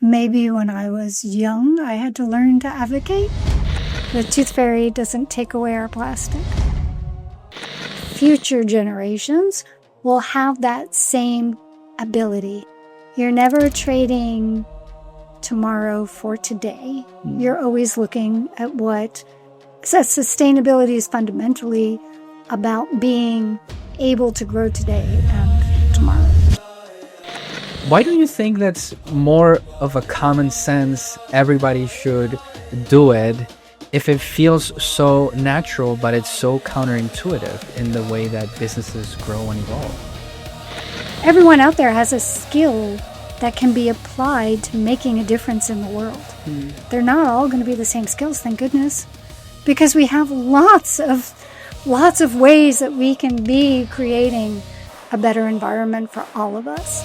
maybe when I was young, I had to learn to advocate. The tooth fairy doesn't take away our plastic. Future generations will have that same ability. You're never trading tomorrow for today. You're always looking at what sustainability is fundamentally about being able to grow today and tomorrow. Why do you think that's more of a common sense, everybody should do it, if it feels so natural, but it's so counterintuitive in the way that businesses grow and evolve? Everyone out there has a skill that can be applied to making a difference in the world. They're not all going to be the same skills, thank goodness, because we have lots of ways that we can be creating a better environment for all of us.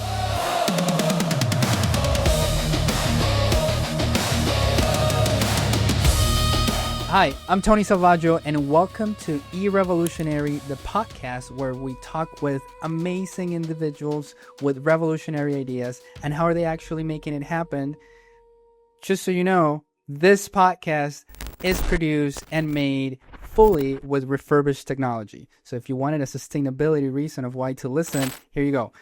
Hi, I'm Tony Salvaggio, and welcome to E-Revolutionary, the podcast where we talk with amazing individuals with revolutionary ideas and how are they actually making it happen. Just so you know, this podcast is produced and made fully with refurbished technology. So if you wanted a sustainability reason of why to listen, here you go.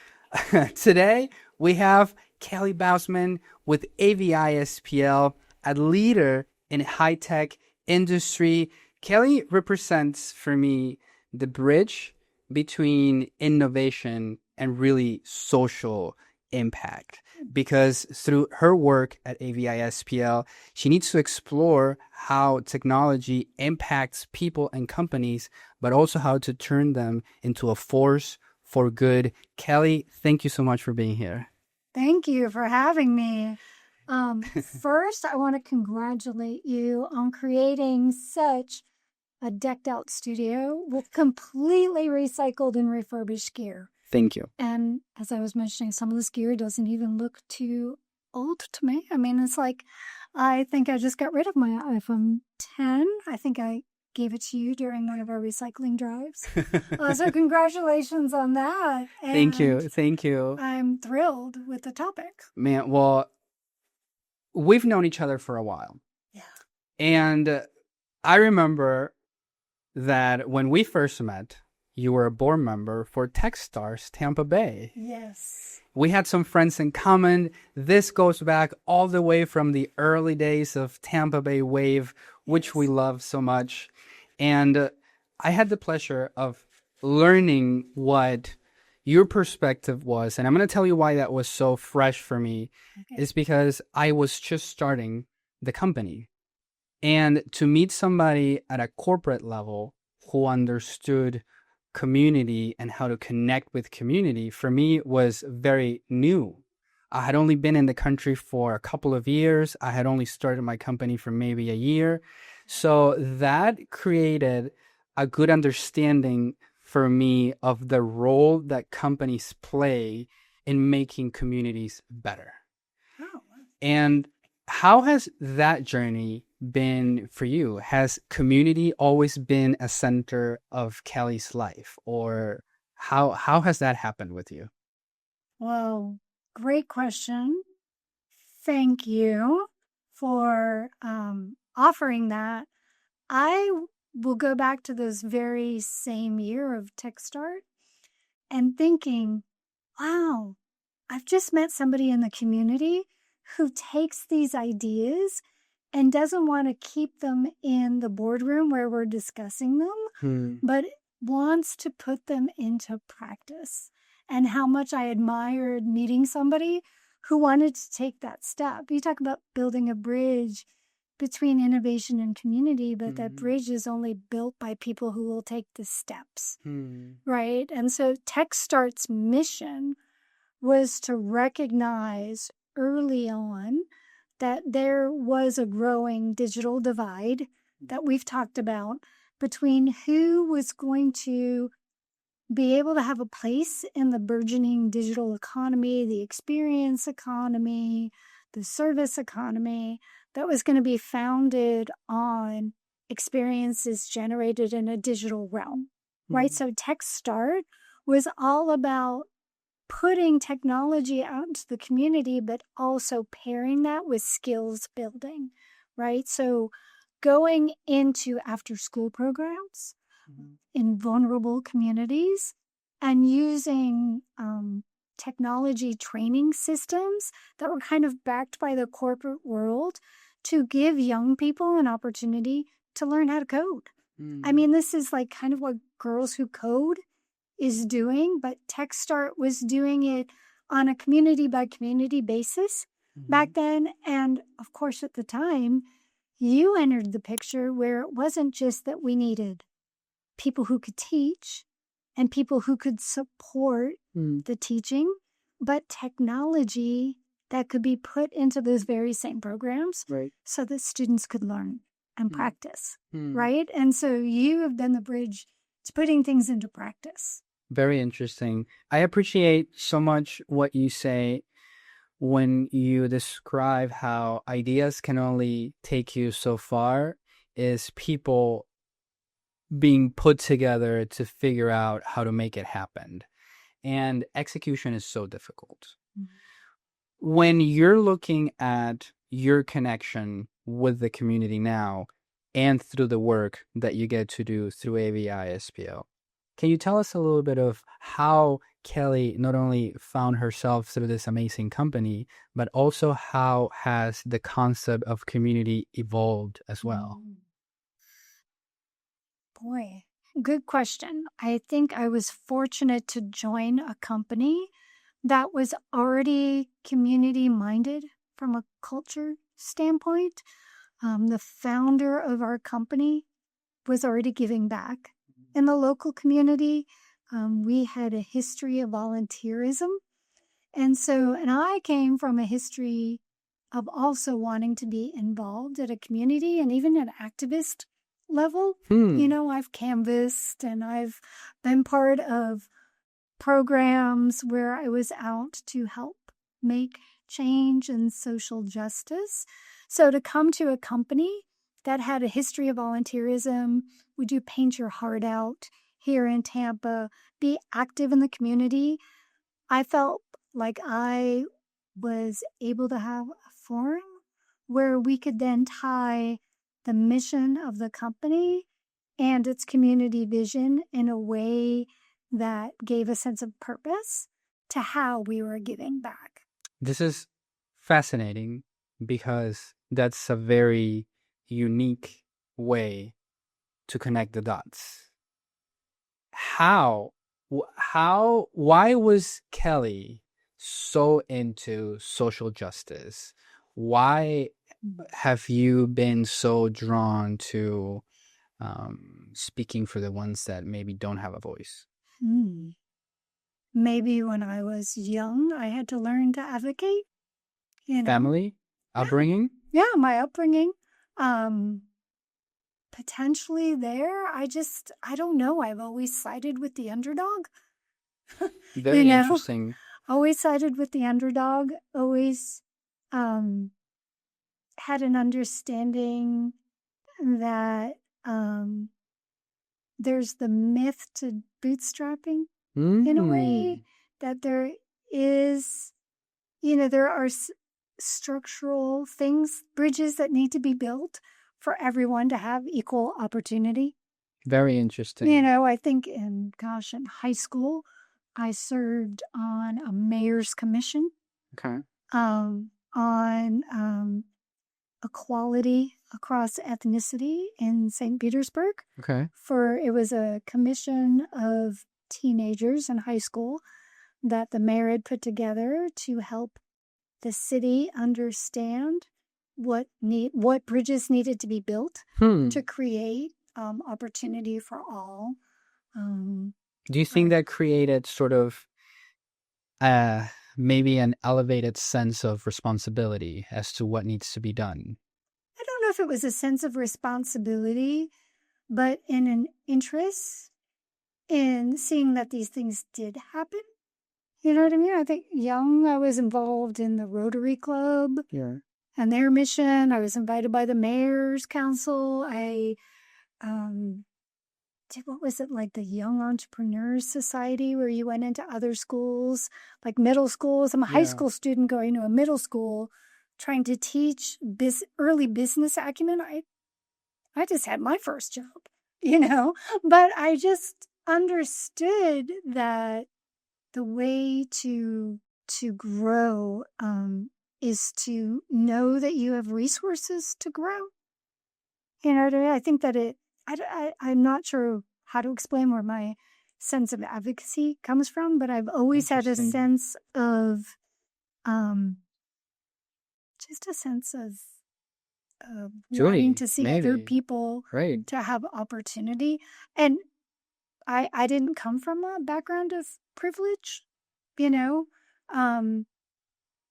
Today, we have Kelly Bousman with AVI-SPL, a leader in high-tech industry. Kelly represents for me the bridge between innovation and really social impact, because through her work at AVI-SPL, she needs to explore how technology impacts people and companies, but also how to turn them into a force for good. Kelly, thank you so much for being here. Thank you for having me. First, I want to congratulate you on creating such a decked out studio with completely recycled and refurbished gear. Thank you. And as I was mentioning, some of this gear doesn't even look too old to me. I mean, it's like, I think I just got rid of my iPhone 10. I think I gave it to you during one of our recycling drives. So congratulations on that. And Thank you. I'm thrilled with the topic. Man, well, we've known each other for a while. Yeah. And I remember that when we first met, you were a board member for Techstars Tampa Bay. Yes. We had some friends in common. This goes back all the way from the early days of Tampa Bay Wave, which we love so much. And I had the pleasure of learning what your perspective was. And I'm going to tell you why that was so fresh for me. Okay. Is because I was just starting the company. And to meet somebody at a corporate level who understood community and how to connect with community, for me, was very new. I had only been in the country for a couple of years. I had only started my company for maybe a year. So that created a good understanding for me of the role that companies play in making communities better. Oh. And how has that journey been for you? Has community always been a center of Kelly's life, or how has that happened with you? Well, great question. Thank you for offering that. I will go back to this very same year of TechStart and thinking, wow, I've just met somebody in the community who takes these ideas and doesn't want to keep them in the boardroom where we're discussing them, but wants to put them into practice. And how much I admired meeting somebody who wanted to take that step. You talk about building a bridge between innovation and community, but that bridge is only built by people who will take the steps, right? And so TechStart's mission was to recognize early on that there was a growing digital divide that we've talked about between who was going to be able to have a place in the burgeoning digital economy, the experience economy, the service economy that was going to be founded on experiences generated in a digital realm, right? So TechStart was all about putting technology out into the community, but also pairing that with skills building, right? So going into after school programs in vulnerable communities and using technology training systems that were kind of backed by the corporate world to give young people an opportunity to learn how to code. I mean, this is like kind of what Girls Who Code is doing, but TechStart was doing it on a community by community basis back then. And of course, at the time, you entered the picture where it wasn't just that we needed people who could teach and people who could support the teaching, but technology that could be put into those very same programs so that students could learn and practice, right? And so you have been the bridge to putting things into practice. Very interesting. I appreciate so much what you say when you describe how ideas can only take you so far, is people being put together to figure out how to make it happen. And execution is so difficult. When you're looking at your connection with the community now and through the work that you get to do through AVI-SPL, can you tell us a little bit of how Kelly not only found herself through this amazing company, but also how has the concept of community evolved as well? Boy, good question. I think I was fortunate to join a company that was already community-minded from a culture standpoint. The founder of our company was already giving back in the local community. We had a history of volunteerism. And I came from a history of also wanting to be involved at a community and even at an activist level. You know, I've canvassed and I've been part of programs where I was out to help make change and social justice. So to come to a company that had a history of volunteerism, we do Paint Your Heart Out here in Tampa, be active in the community, I felt like I was able to have a forum where we could then tie the mission of the company and its community vision in a way that gave a sense of purpose to how we were giving back. This is fascinating because that's a very unique way to connect the dots. Why was Kelly so into social justice? Why have you been so drawn to speaking for the ones that maybe don't have a voice? Maybe when I was young, I had to learn to advocate. You know? Family? Upbringing? Yeah, my upbringing. Potentially there. I don't know. I've always sided with the underdog. Very interesting. Always sided with the underdog. Always had an understanding that there's the myth to bootstrapping in a way, that there is, there are structural things, bridges that need to be built for everyone to have equal opportunity. Very interesting. I think in high school, I served on a mayor's commission. Okay. On equality across ethnicity in St. Petersburg. Okay. It was a commission of teenagers in high school that the mayor had put together to help the city understand what bridges needed to be built to create opportunity for all. Do you think that created sort of maybe an elevated sense of responsibility as to what needs to be done? I don't know if it was a sense of responsibility, but in an interest in seeing that these things did happen. You know what I mean? I think I was involved in the Rotary Club and their mission. I was invited by the Mayor's Council. I what was it, like the Young Entrepreneurs Society, where you went into other schools, like middle schools. I'm a high Yeah. school student going to a middle school, trying to teach early business acumen. I just had my first job, but I just understood that the way to grow is to know that you have resources to grow. You know what I mean? I think that I'm not sure how to explain where my sense of advocacy comes from, but I've always had a Interesting. sense of, just a sense of wanting Joy, to see other maybe. people Right. to have opportunity. And I didn't come from a background of privilege, um,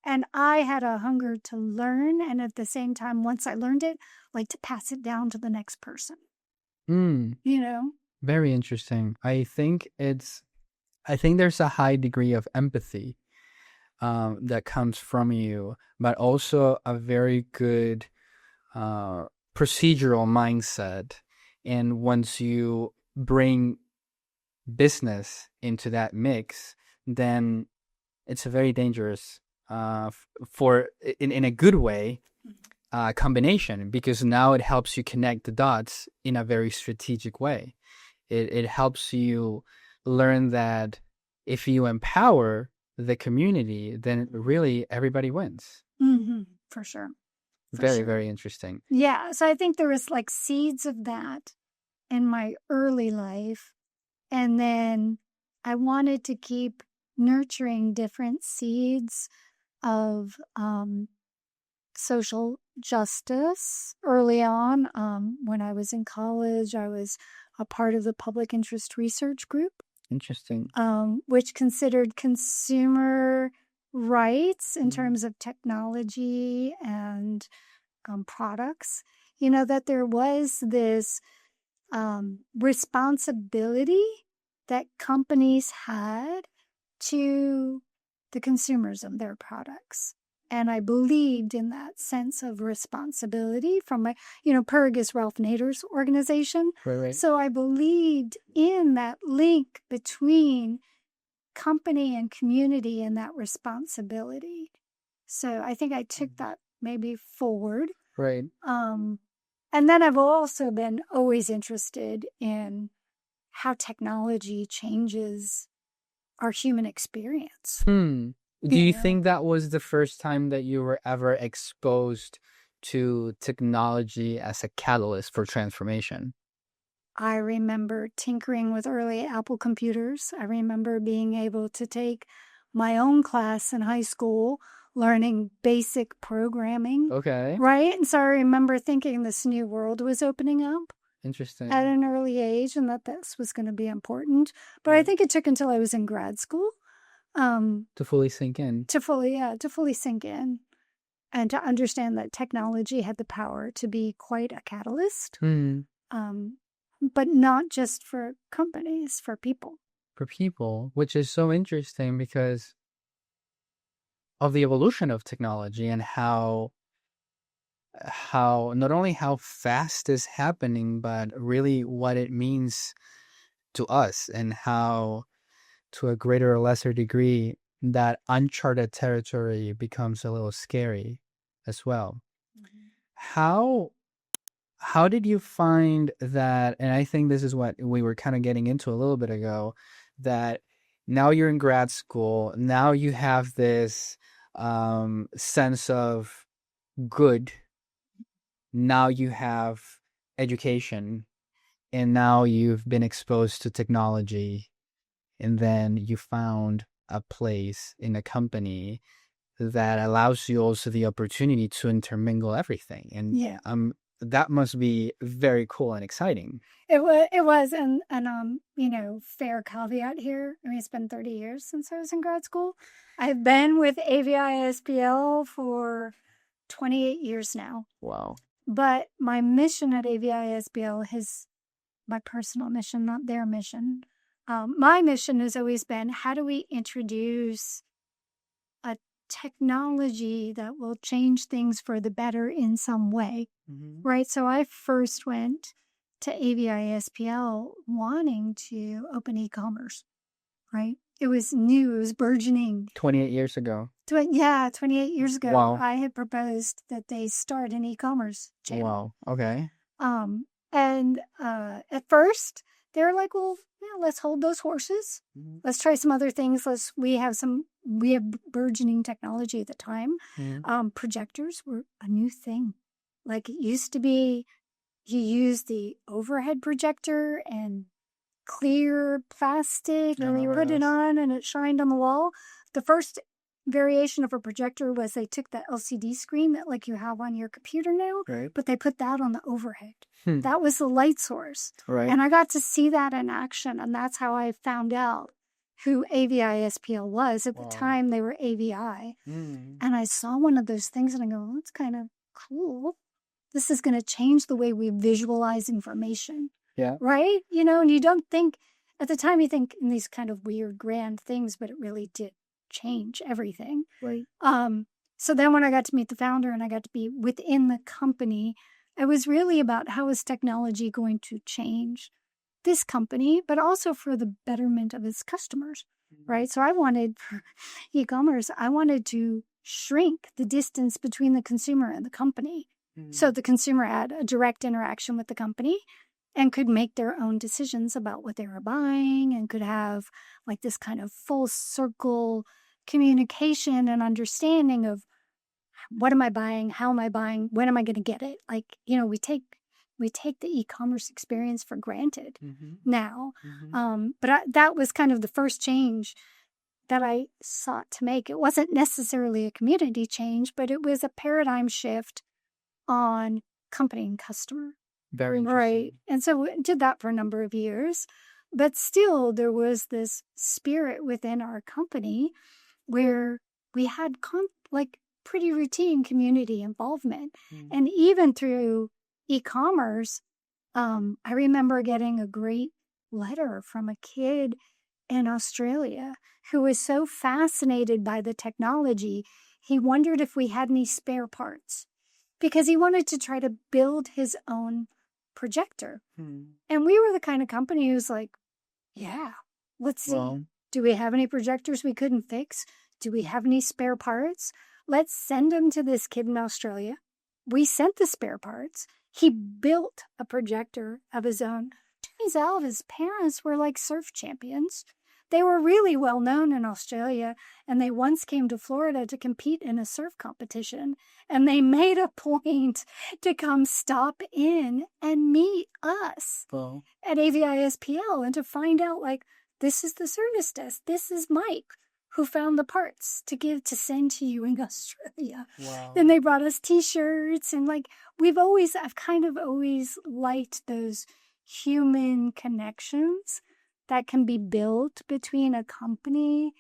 and I had a hunger to learn, and at the same time, once I learned it, like to pass it down to the next person, Mm, very interesting. I think there's a high degree of empathy that comes from you, but also a very good procedural mindset. And once you bring business into that mix, then it's a very dangerous, in a good way, combination, because now it helps you connect the dots in a very strategic way. It helps you learn that if you empower the community, then really everybody wins. For sure. Very, very interesting. Yeah. So I think there was like seeds of that in my early life. And then I wanted to keep nurturing different seeds of social justice early on. When I was in college, I was a part of the public interest research group, Interesting. which considered consumer rights in terms of technology and products. That there was this responsibility that companies had to the consumers of their products. And I believed in that sense of responsibility from my, PERG is Ralph Nader's organization. Right. So I believed in that link between company and community and that responsibility. So I think I took that maybe forward. Right. And then I've also been always interested in how technology changes our human experience. Do you think that was the first time that you were ever exposed to technology as a catalyst for transformation? I remember tinkering with early Apple computers. I remember being able to take my own class in high school, learning basic programming. Okay. Right? And so I remember thinking this new world was opening up. Interesting. At an early age, and that this was going to be important. But I think it took until I was in grad school to fully sink in. To fully sink in, and to understand that technology had the power to be quite a catalyst. But not just for companies, for people. For people, which is so interesting because of the evolution of technology and how not only how fast is happening, but really what it means to us, and how, to a greater or lesser degree, that uncharted territory becomes a little scary as well. How did you find that? And I think this is what we were kind of getting into a little bit ago, that now you're in grad school, now you have this sense of good, now you have education, and now you've been exposed to technology, and then you found a place in a company that allows you also the opportunity to intermingle everything. And that must be very cool and exciting. It was, and fair caveat here. I mean, it's been 30 years since I was in grad school. I've been with AVI-SPL for 28 years now. Wow. But my mission at AVI-SPL is my personal mission, not their mission. My mission has always been, how do we introduce a technology that will change things for the better in some way, right? So I first went to AVI-SPL wanting to open e-commerce, right? It was new, it was burgeoning. 28 years ago. 28 years ago, Wow. I had proposed that they start an e-commerce channel. Wow. Okay. And at first, they were like, well, yeah, let's hold those horses. Mm-hmm. Let's try some other things. We have burgeoning technology at the time. Mm-hmm. Projectors were a new thing. Like it used to be, you use the overhead projector and clear plastic, and you put it on and it shined on the wall. The first variation of a projector was they took that LCD screen that like you have on your computer now, Right. but they put that on the overhead. That was the light source. Right. And I got to see that in action, and that's how I found out who AVI-SPL was. At the time, they were AVI. And I saw one of those things, and I go, well, that's kind of cool. This is going to change the way we visualize information. Yeah. Right? You know, and you don't think, at the time you think in these kind of weird, grand things, but it really did change everything. Right. So then when I got to meet the founder and I got to be within the company, it was really about how is technology going to change this company, but also for the betterment of its customers, right? So I wanted, for e-commerce, I wanted to shrink the distance between the consumer and the company. So the consumer had a direct interaction with the company and could make their own decisions about what they were buying and could have like this kind of full circle communication and understanding of what am I buying, how am I buying, when am I going to get it? Like, you know, we take the e-commerce experience for granted now. But that was kind of the first change that I sought to make. It wasn't necessarily a community change, but it was a paradigm shift on company and customer. Very interesting. Right. And so we did that for a number of years. But still, there was this spirit within our company where we had pretty routine community involvement. And even through e-commerce, I remember getting a great letter from a kid in Australia who was so fascinated by the technology, he wondered if we had any spare parts because he wanted to try to build his own projector. And we were the kind of company who's like, yeah, let's see. Well, do we have any projectors we couldn't fix? Do we have any spare parts? Let's send them to this kid in Australia. We sent the spare parts. He built a projector of his own. Turns out his parents were like surf champions. They were really well known in Australia, and they once came to Florida to compete in a surf competition, and they made a point to come stop in and meet us at AVI-SPL and to find out, like, this is the service desk. This is Mike, who found the parts to send to you in Australia. Wow. Then they brought us T-shirts, and like I've kind of always liked those human connections that can be built between a company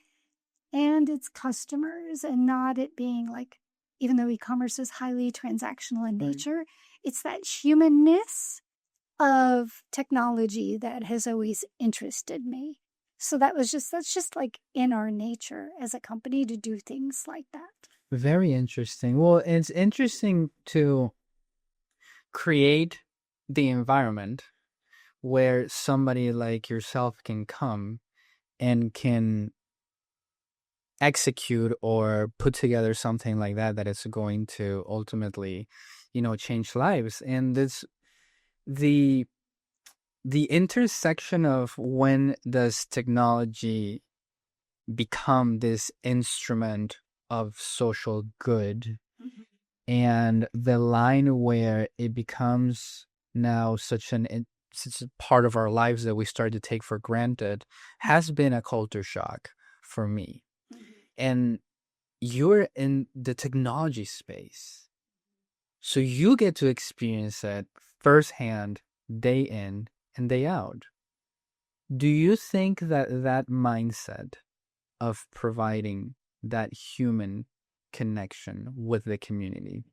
and its customers, and not it being like, even though e-commerce is highly transactional in nature, it's that humanness of technology that has always interested me. So that's just like in our nature as a company to do things like that. Very interesting. Well, it's interesting to create the environment where somebody like yourself can come and can execute or put together something like that is going to ultimately, change lives. And this the intersection of when does technology become this instrument of social good, and the line where it becomes now such a part of our lives that we start to take for granted has been a culture shock for me. And you're in the technology space, so you get to experience it firsthand, day in and day out. Do you think that mindset of providing that human connection with the community,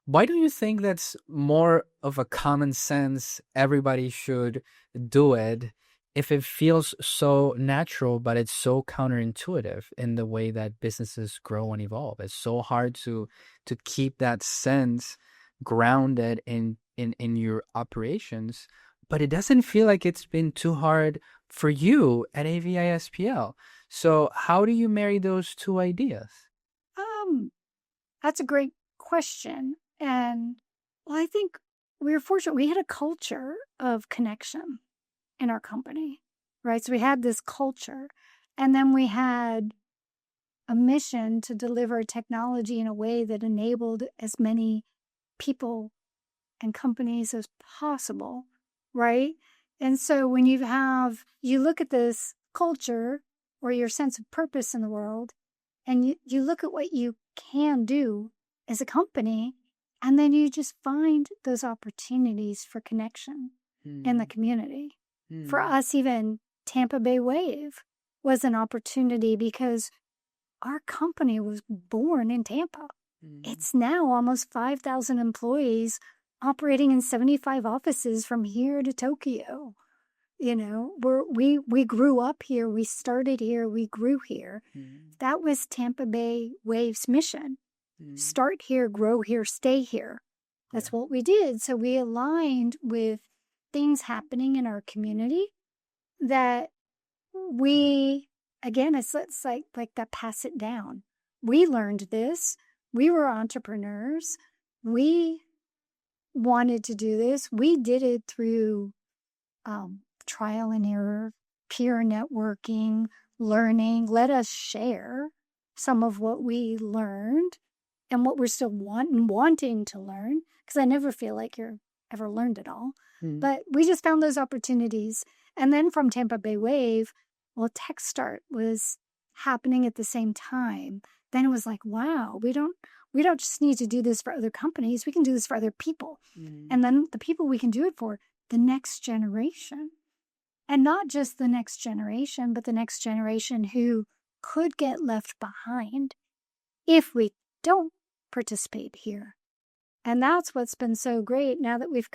why do you think that's more of a common sense, everybody should do it, if it feels so natural, but it's so counterintuitive in the way that businesses grow and evolve? It's so hard to keep that sense grounded in in your operations, but it doesn't feel like it's been too hard for you at AVI-SPL. So how do you marry those two ideas? That's a great question. And well, I think we were fortunate. We had a culture of connection in our company, right? So we had this culture, and then we had a mission to deliver technology in a way that enabled as many people and companies as possible, right? And so when you look at this culture or your sense of purpose in the world, and you look at what you can do as a company, and then you just find those opportunities for connection in the community. For us, even Tampa Bay Wave was an opportunity because our company was born in Tampa. It's now almost 5,000 employees operating in 75 offices from here to Tokyo. You know, we grew up here, we started here, we grew here. That was Tampa Bay Wave's mission. Start here, grow here, stay here. That's what we did. So we aligned with things happening in our community that we, again, it's like that pass it down. We learned this. We were entrepreneurs. We wanted to do this. We did it through trial and error, peer networking, learning. Let us share some of what we learned and what we're still wanting to learn, because I never feel like you're ever learned it all. But we just found those opportunities. And then from Tampa Bay Wave, well, TechStart was happening at the same time. Then it was like, wow, we don't just need to do this for other companies. We can do this for other people. And then the people we can do it for, the next generation. And not just the next generation, but the next generation who could get left behind if we don't participate here. And that's what's been so great now that we've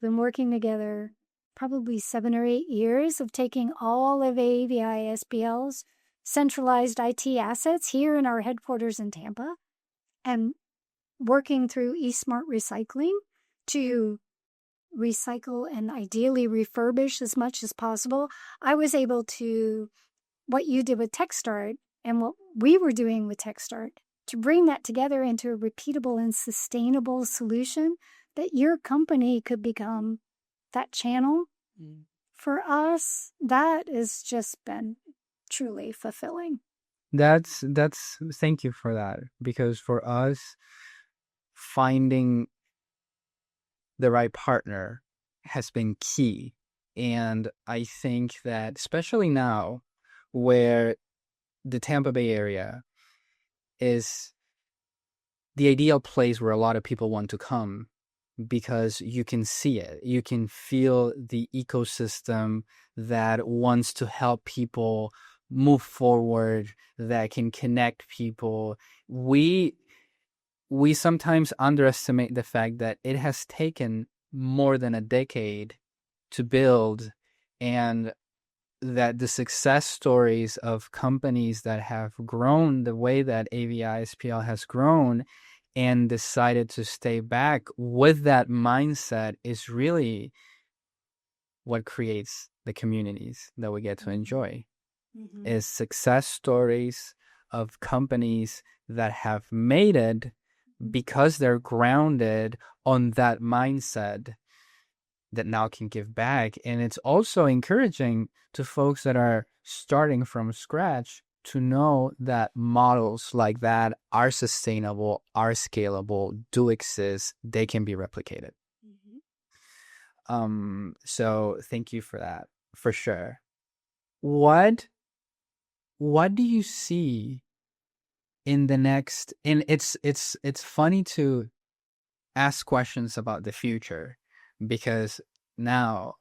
been working together probably 7 or 8 years of taking all of AVI-SPL's centralized IT assets here in our headquarters in Tampa and working through eSmart Recycling to recycle and ideally refurbish as much as possible. I was able to, what you did with TechStart and what we were doing with TechStart, to bring that together into a repeatable and sustainable solution that your company could become that channel. For us, that has just been truly fulfilling. That's thank you for that, because for us, finding the right partner has been key. And I think that especially now where the Tampa Bay area is the ideal place where a lot of people want to come, because you can see it, you can feel the ecosystem that wants to help people move forward, that can connect people. We sometimes underestimate the fact that it has taken more than a decade to build, and that the success stories of companies that have grown the way that AVI-SPL has grown and decided to stay back with that mindset is really what creates the communities that we get to enjoy. Is success stories of companies that have made it because they're grounded on that mindset that now can give back. And it's also encouraging to folks that are starting from scratch to know that models like that are sustainable, are scalable, do exist, they can be replicated. So thank you for that, for sure. What do you see in the next, and it's funny to ask questions about the future, because now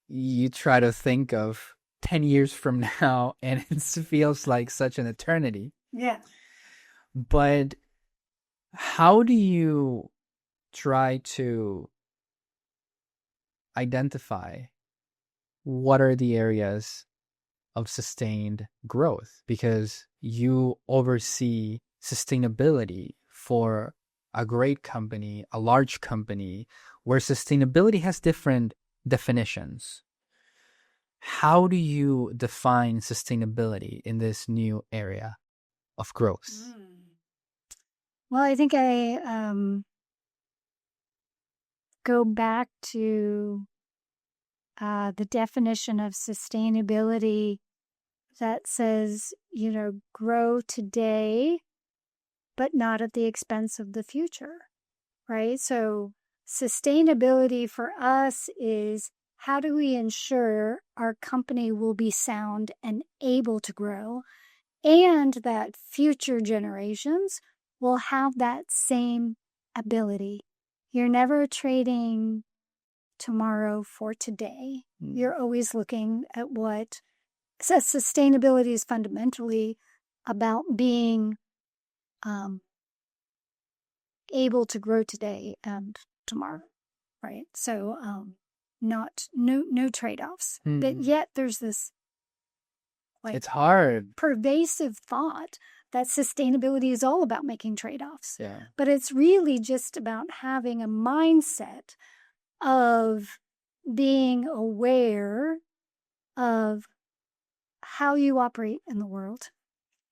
you try to think of 10 years from now and it feels like such an eternity. Yeah. But how do you try to identify what are the areas of sustained growth? Because you oversee sustainability for a great company, a large company, where sustainability has different definitions. How do you define sustainability in this new area of growth? Well, I think I go back to the definition of sustainability that says, grow today, but not at the expense of the future, right? So sustainability for us is, how do we ensure our company will be sound and able to grow, and that future generations will have that same ability? You're never trading tomorrow for today. You're always looking at what sustainability is fundamentally about, being able to grow today and tomorrow, right? So no trade-offs. But yet there's this it's hard, pervasive thought that sustainability is all about making trade-offs. Yeah. But it's really just about having a mindset of being aware of how you operate in the world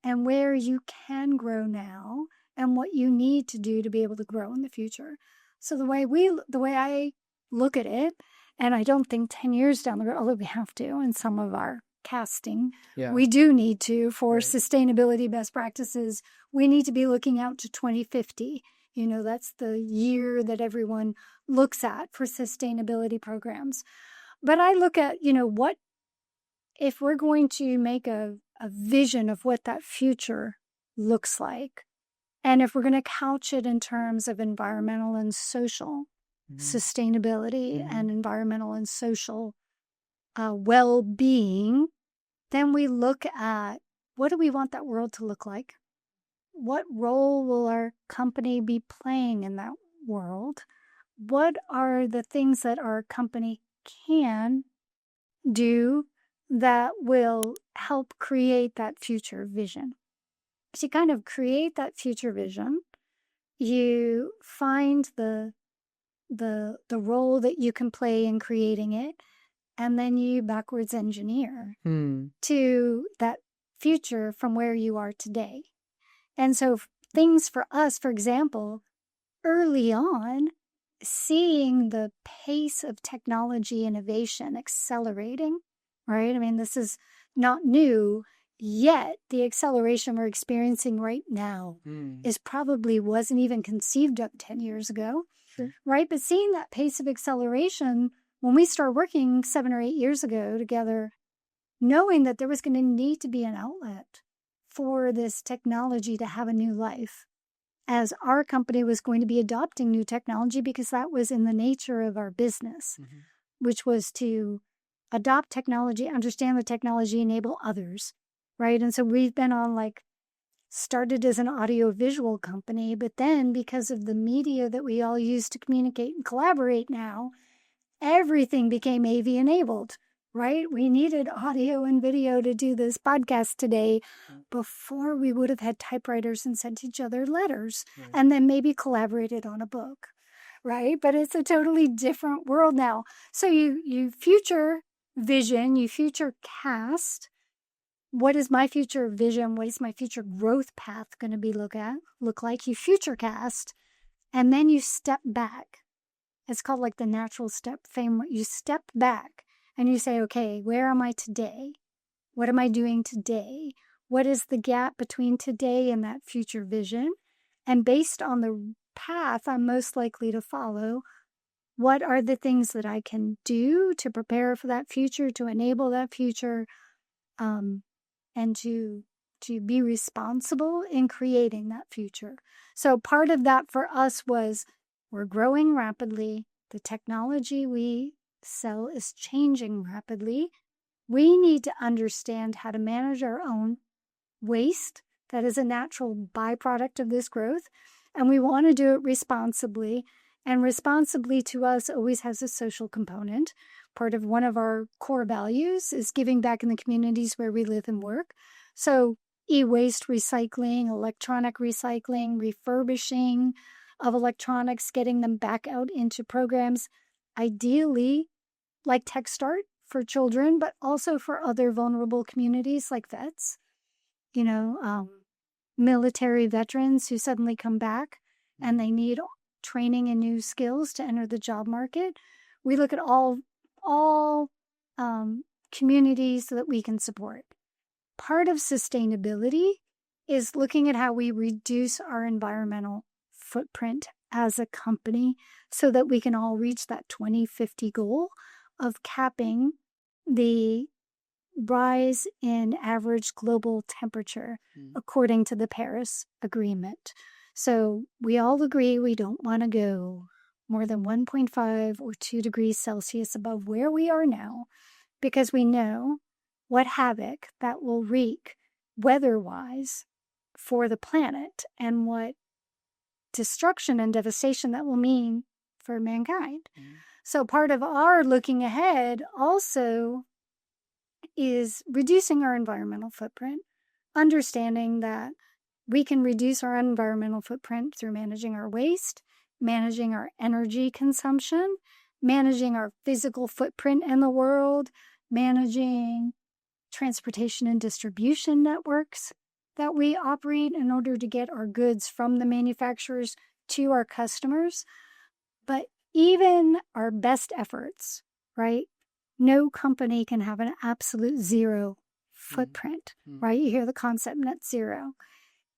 and where you can grow now and what you need to do to be able to grow in the future. So the way I look at it, and I don't think 10 years down the road, although we have to in some of our casting, we do need to, for sustainability best practices, we need to be looking out to 2050. That's the year that everyone looks at for sustainability programs. But I look at, what if we're going to make a vision of what that future looks like, and if we're going to couch it in terms of environmental and social sustainability and environmental and social well-being, then we look at, what do we want that world to look like? What role will our company be playing in that world? What are the things that our company can do that will help create that future vision? To kind of create that future vision, you find the role that you can play in creating it, and then you backwards engineer to that future from where you are today. And so things for us, for example, early on, seeing the pace of technology innovation accelerating, right? I mean, this is not new, yet the acceleration we're experiencing right now is probably wasn't even conceived of 10 years ago, right? But seeing that pace of acceleration, when we started working 7 or 8 years ago together, knowing that there was going to need to be an outlet for this technology to have a new life, as our company was going to be adopting new technology, because that was in the nature of our business, which was to adopt technology, understand the technology, enable others, right? And so we've been on, started as an audio-visual company, but then because of the media that we all use to communicate and collaborate now, everything became AV-enabled, right? We needed audio and video to do this podcast today. Before, we would have had typewriters and sent each other letters and then maybe collaborated on a book, right? But it's a totally different world now. So you future vision, you future cast. What is my future vision? What is my future growth path going to be look like? You future cast, and then you step back. It's called the natural step framework. You step back and you say, okay, where am I today? What am I doing today? What is the gap between today and that future vision? And based on the path I'm most likely to follow, what are the things that I can do to prepare for that future, to enable that future, and to be responsible in creating that future? So part of that for us was, we're growing rapidly. The technology we sell is changing rapidly. We need to understand how to manage our own waste that is a natural byproduct of this growth. And we want to do it responsibly. And responsibly to us always has a social component. Part of one of our core values is giving back in the communities where we live and work. So e-waste recycling, electronic recycling, refurbishing, of electronics, getting them back out into programs, ideally like Tech Start for children, but also for other vulnerable communities like vets, military veterans who suddenly come back and they need training and new skills to enter the job market. We look at all communities that we can support. Part of sustainability is looking at how we reduce our environmental footprint as a company so that we can all reach that 2050 goal of capping the rise in average global temperature according to the Paris Agreement. So we all agree we don't want to go more than 1.5 or 2 degrees Celsius above where we are now, because we know what havoc that will wreak weather-wise for the planet and what destruction and devastation that will mean for mankind. So part of our looking ahead also is reducing our environmental footprint, understanding that we can reduce our environmental footprint through managing our waste, managing our energy consumption, managing our physical footprint in the world, managing transportation and distribution networks that we operate in order to get our goods from the manufacturers to our customers. But even our best efforts, right? No company can have an absolute zero footprint, right? You hear the concept net zero.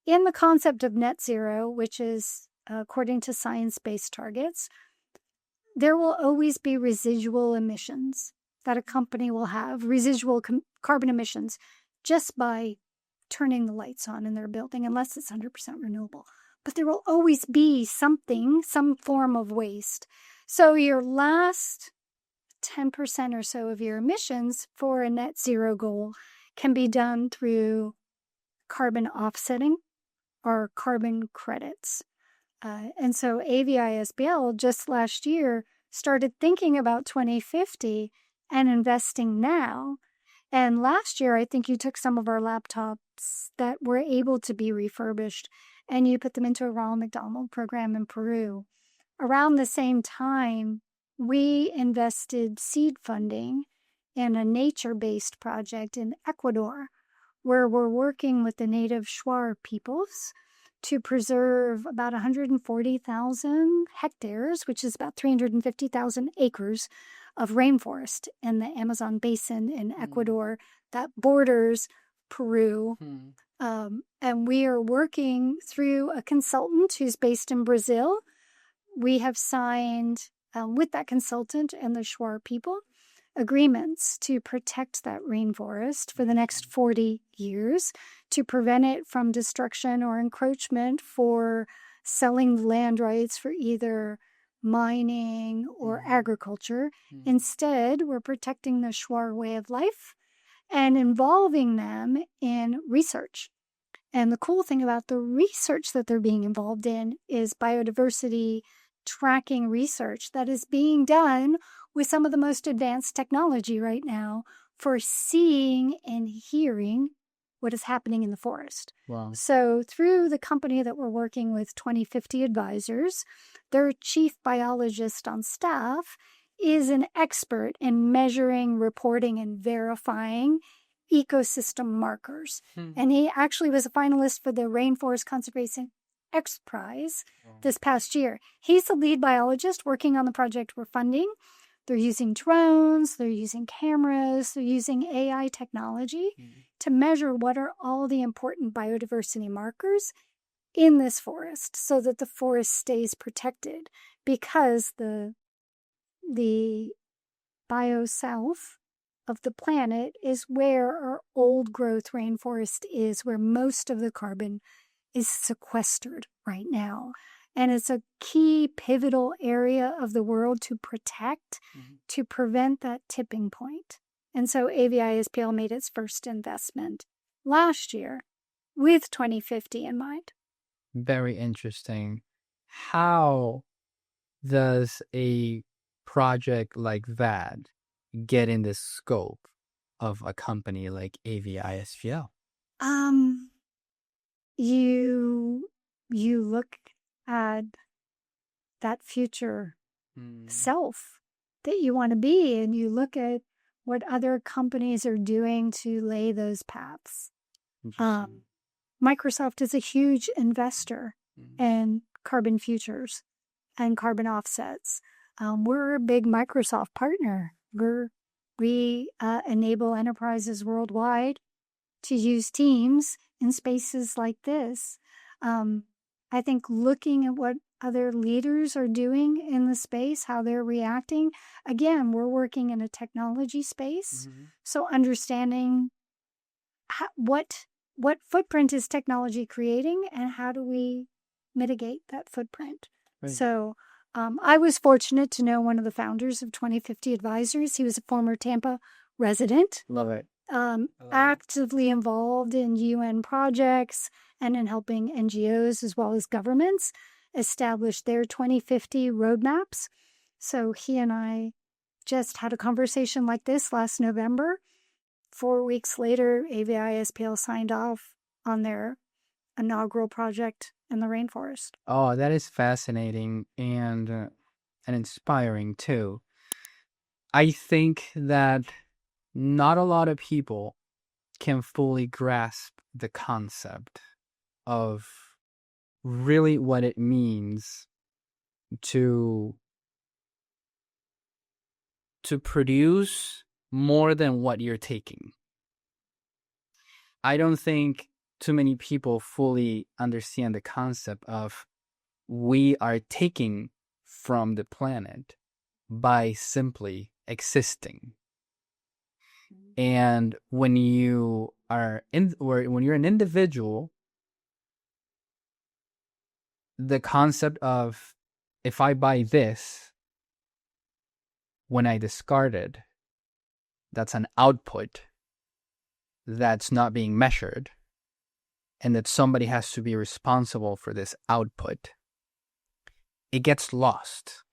In the concept of net zero, which is according to science-based targets, there will always be residual emissions that a company will have, residual carbon emissions, just by turning the lights on in their building, unless it's 100% renewable. But there will always be something, some form of waste. So your last 10% or so of your emissions for a net zero goal can be done through carbon offsetting or carbon credits. And so AVI-SPL just last year started thinking about 2050 and investing now. And last year, I think you took some of our laptops that were able to be refurbished and you put them into a Ronald McDonald program in Peru. Around the same time, we invested seed funding in a nature-based project in Ecuador, where we're working with the native Shuar peoples to preserve about 140,000 hectares, which is about 350,000 acres of rainforest in the Amazon basin in Ecuador that borders Peru. And we are working through a consultant who's based in Brazil. We have signed with that consultant and the Shuar people agreements to protect that rainforest for the next 40 years, to prevent it from destruction or encroachment for selling land rights for either mining or agriculture. Instead, we're protecting the Shuar way of life and involving them in research. And the cool thing about the research that they're being involved in is biodiversity tracking research that is being done with some of the most advanced technology right now for seeing and hearing what is happening in the forest. Wow. So through the company that we're working with, 2050 Advisors, their chief biologist on staff is an expert in measuring, reporting, and verifying ecosystem markers. And he actually was a finalist for the Rainforest Conservation X Prize this past year. He's the lead biologist working on the project we're funding. They're using drones, they're using cameras, they're using AI technology to measure what are all the important biodiversity markers in this forest so that the forest stays protected, because the biosouth of the planet is where our old growth rainforest is, where most of the carbon is sequestered right now. And it's a key pivotal area of the world to protect, to prevent that tipping point. And so AVI-SPL made its first investment last year with 2050 in mind. Very interesting. How does a project like that get in the scope of a company like AVI-SPL? You look at that future self that you want to be, and you look at what other companies are doing to lay those paths. Microsoft is a huge investor in carbon futures and carbon offsets. We're a big Microsoft partner. We enable enterprises worldwide to use Teams in spaces like this. I think looking at what other leaders are doing in the space, how they're reacting. Again, we're working in a technology space, so understanding what footprint is technology creating and how do we mitigate that footprint. Right. So I was fortunate to know one of the founders of 2050 Advisors. He was a former Tampa resident. Love it. Actively involved in UN projects and in helping NGOs as well as governments establish their 2050 roadmaps. So he and I just had a conversation like this last November. 4 weeks later, AVI-SPL signed off on their inaugural project in the rainforest. Oh, that is fascinating and inspiring too. I think that not a lot of people can fully grasp the concept of really what it means to produce more than what you're taking. I don't think too many people fully understand the concept of we are taking from the planet by simply existing. And when you are when you're an individual, the concept of if I buy this, when I discard it, that's an output that's not being measured, and that somebody has to be responsible for this output. It gets lost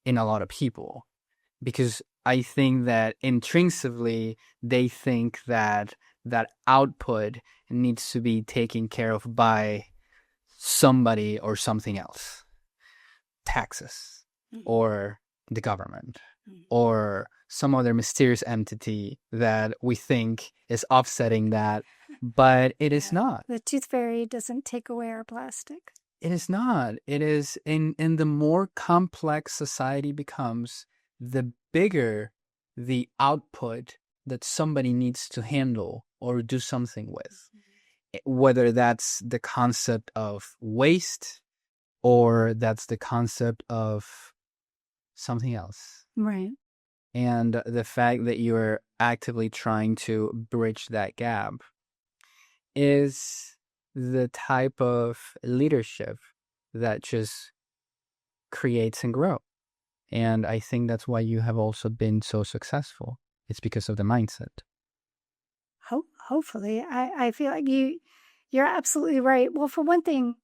in a lot of people because I think that intrinsically they think that that output needs to be taken care of by somebody or something else. Taxes, or the government, or some other mysterious entity that we think is offsetting that, but it is not. The tooth fairy doesn't take away our plastic. It is not. It is, and the more complex society becomes, the bigger the output that somebody needs to handle or do something with. Whether that's the concept of waste or that's the concept of something else. Right. And the fact that you're actively trying to bridge that gap is the type of leadership that just creates and grows. And I think that's why you have also been so successful. It's because of the mindset. Hopefully. I feel like you're absolutely right. Well, for one thing,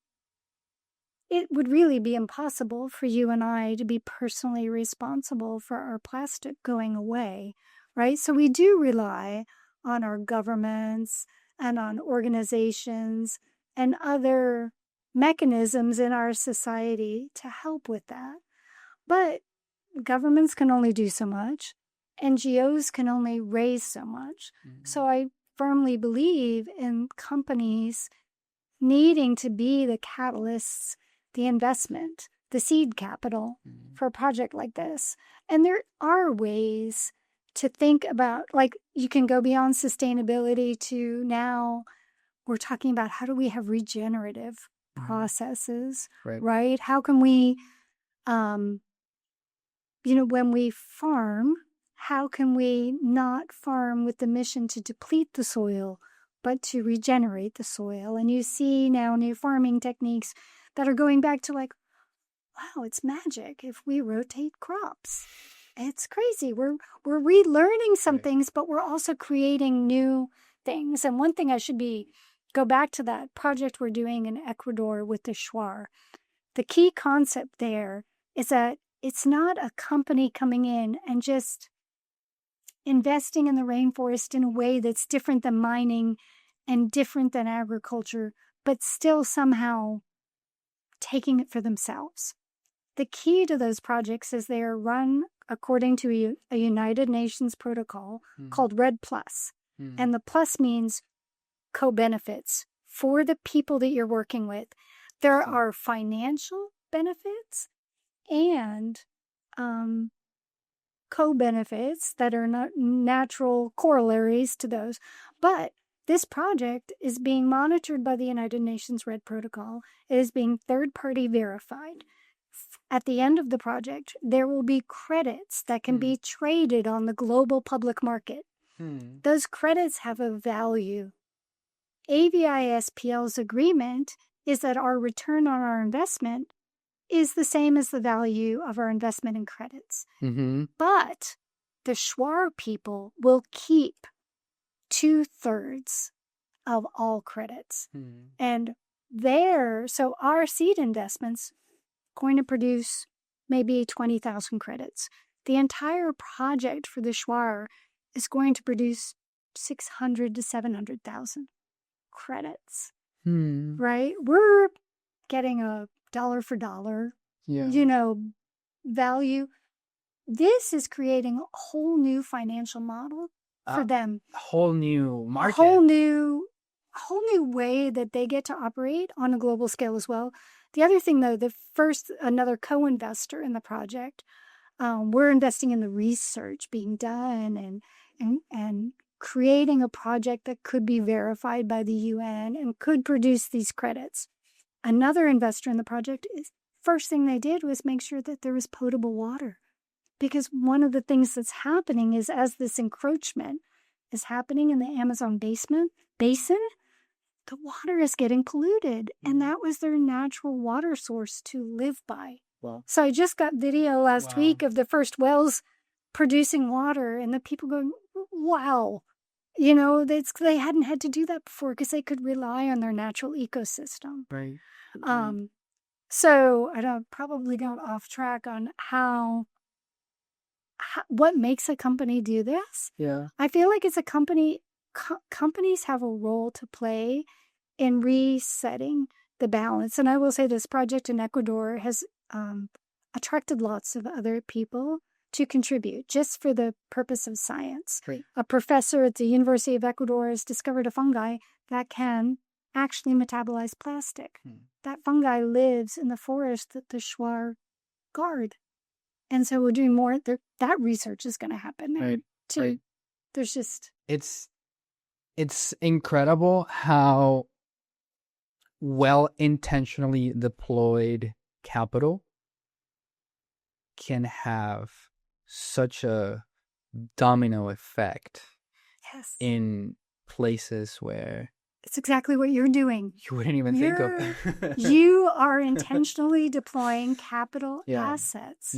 it would really be impossible for you and I to be personally responsible for our plastic going away, right? So we do rely on our governments and on organizations and other mechanisms in our society to help with that. But governments can only do so much. NGOs can only raise so much. So I firmly believe in companies needing to be the catalysts, the investment, the seed capital for a project like this. And there are ways to think about, like, you can go beyond sustainability to now we're talking about how do we have regenerative processes, right? How can we, when we farm, how can we not farm with the mission to deplete the soil, but to regenerate the soil? And you see now new farming techniques that are going back to like, wow, it's magic if we rotate crops. It's crazy. We're relearning some things, but we're also creating new things. And one thing go back to that project we're doing in Ecuador with the Shuar. The key concept there is that it's not a company coming in and just investing in the rainforest in a way that's different than mining and different than agriculture, but still somehow taking it for themselves. the key to those projects is they are run according to a United Nations protocol called Red Plus. And the plus means co-benefits for the people that you're working with. There are financial benefits and co-benefits that are not natural corollaries to those. But this project is being monitored by the United Nations Red Protocol. It is being third-party verified. At the end of the project, there will be credits that can be traded on the global public market. Those credits have a value. AVI-SPL's agreement is that our return on our investment is the same as the value of our investment in credits. But the Shuar people will keep 2/3 of all credits. And so our seed investments going to produce maybe 20,000 credits. The entire project for the Shuar is going to produce 600 to 700,000 credits. Right? We're getting a dollar for dollar, value. This is creating a whole new financial model for them. A whole new market. A whole new way that they get to operate on a global scale as well. The other thing, though, another co-investor in the project, we're investing in the research being done and creating a project that could be verified by the UN and could produce these credits. Another investor in the project first thing they did was make sure that there was potable water. Because one of the things that's happening is as this encroachment is happening in the Amazon basin, the water is getting polluted. And that was their natural water source to live by. Wow. So I just got video last week of the first wells producing water and the people going, wow. They hadn't had to do that before because they could rely on their natural ecosystem. Right. So I probably got off track on what makes a company do this. Yeah. I feel like it's a company. Companies have a role to play in resetting the balance. And I will say this project in Ecuador has attracted lots of other people to contribute just for the purpose of science. Great. A professor at the University of Ecuador has discovered a fungi that can actually metabolize plastic. That fungi lives in the forest that the Shuar guard. And so we're doing more. That research is going to happen there too. Right. There's just... It's incredible how well intentionally deployed capital can have such a domino effect in places where it's exactly what you're doing. You wouldn't even think of. You are intentionally deploying capital assets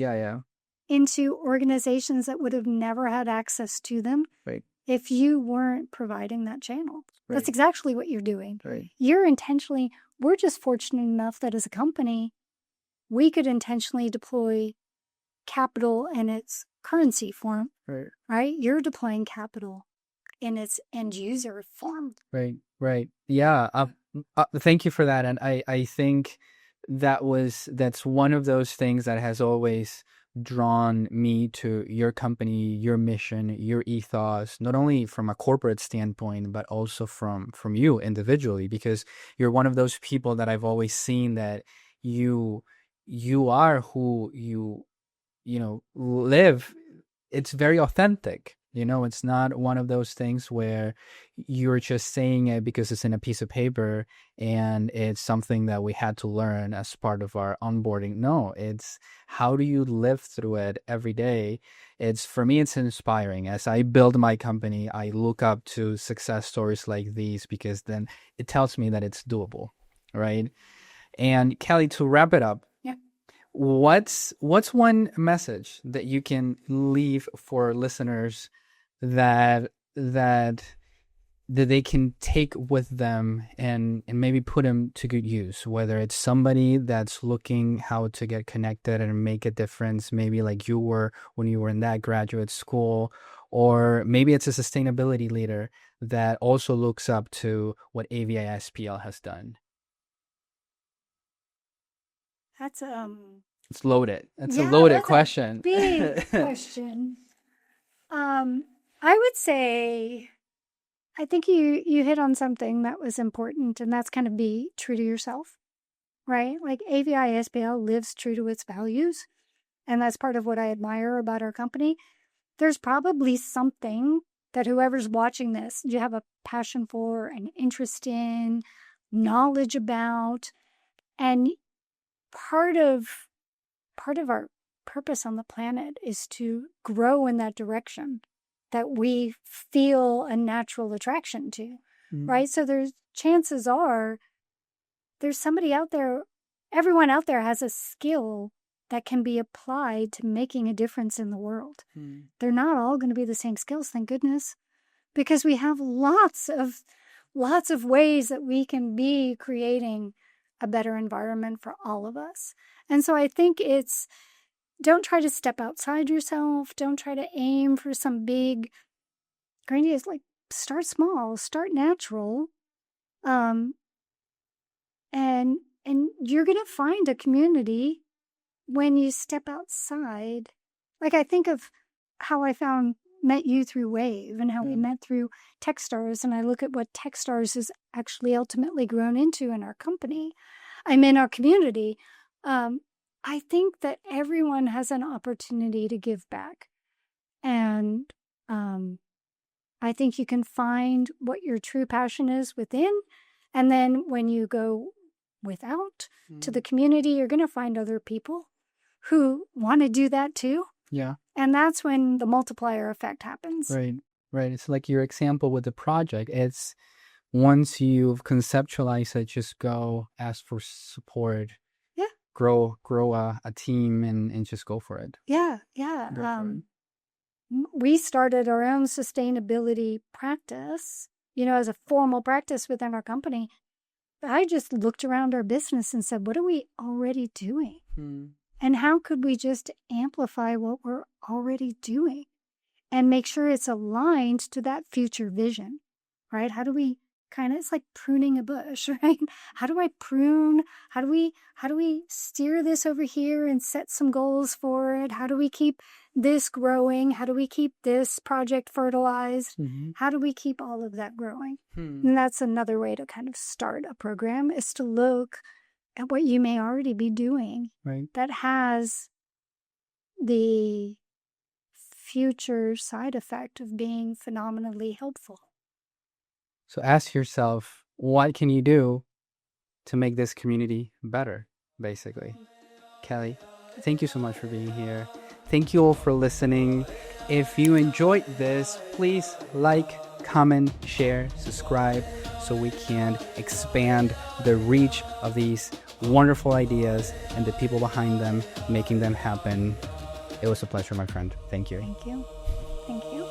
into organizations that would have never had access to them if you weren't providing that channel. That's exactly what you're doing. We're just fortunate enough that as a company, we could intentionally deploy capital in its currency form, right? You're deploying capital in its end user form. Right. Yeah. Thank you for that. And I think that's one of those things that has always drawn me to your company, your mission, your ethos, not only from a corporate standpoint, but also from you individually, because you're one of those people that I've always seen that you are who you live. It's very authentic. It's not one of those things where you're just saying it because it's in a piece of paper and it's something that we had to learn as part of our onboarding. No, it's how do you live through it every day? For me, it's inspiring. As I build my company, I look up to success stories like these because then it tells me that it's doable, right? And Kelly, to wrap it up, what's one message that you can leave for listeners that they can take with them and maybe put them to good use, whether it's somebody that's looking how to get connected and make a difference, maybe like you were when you were in that graduate school, or maybe it's a sustainability leader that also looks up to what AVI-SPL has done. That's It's loaded. It's a Yeah, loaded that's a question. big question. I would say, I think you hit on something that was important, and that's kind of be true to yourself, right? Like AVI-SPL lives true to its values, and that's part of what I admire about our company. There's probably something that whoever's watching this, you have a passion for, an interest in, knowledge about, and part of our purpose on the planet is to grow in that direction that we feel a natural attraction to, right? So there's chances are there's somebody out there, everyone out there has a skill that can be applied to making a difference in the world. They're not all going to be the same skills, thank goodness, because we have lots of ways that we can be creating a better environment for all of us. And so I think it's, don't try to step outside yourself. Don't try to aim for some big, grandiose, like start small, start natural. And you're going to find a community when you step outside. Like I think of how I met you through Wave and how we met through Techstars. And I look at what Techstars has actually ultimately grown into in our company. I'm in our community. I think that everyone has an opportunity to give back. And I think you can find what your true passion is within. And then when you go without to the community, you're going to find other people who want to do that too. Yeah. And that's when the multiplier effect happens. Right. It's like your example with the project. It's once you've conceptualized it, just go ask for support. Yeah. Grow a team and just go for it. Yeah. We started our own sustainability practice, as a formal practice within our company. I just looked around our business and said, what are we already doing? And how could we just amplify what we're already doing and make sure it's aligned to that future vision, right? How do we it's like pruning a bush, right? How do I prune? How do we steer this over here and set some goals for it? How do we keep this growing? How do we keep this project fertilized? How do we keep all of that growing? And that's another way to kind of start a program, is to look at what you may already be doing, right, that has the future side effect of being phenomenally helpful. So ask yourself, what can you do to make this community better, basically? Kelly, thank you so much for being here. Thank you all for listening. If you enjoyed this, please like, comment, share, subscribe, so we can expand the reach of these wonderful ideas and the people behind them, making them happen. It was a pleasure, my friend. Thank you. Thank you.